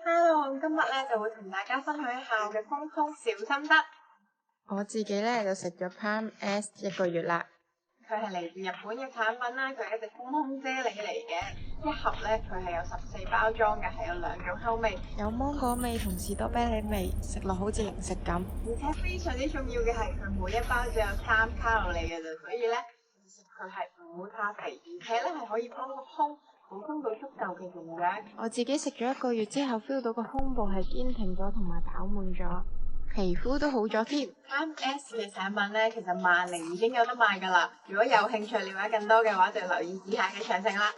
Hello，今日咧就會同大家分享一下我嘅豐胸小心得。我自己咧就食咗 Palm S 1個月啦。佢係嚟自日本嘅產品啦，佢係一隻豐胸啫喱嚟嘅，一盒咧佢係有14包裝嘅，係有2種口味，有芒果味同士多啤梨味，食落好似零食咁。而且非常之重要嘅係佢每一包只有3卡路里嘅啫，所以咧其實佢係唔會怕肥，而且咧係可以幫個胸補充到足夠嘅營養。我自己食咗1個月之後 feel 到個胸部係堅挺咗同埋飽滿咗，皮膚都好咗添。Palm S 嘅產品咧，其實萬寧已經有得賣㗎啦。如果有興趣了解更多嘅話，就留意以下嘅詳情啦。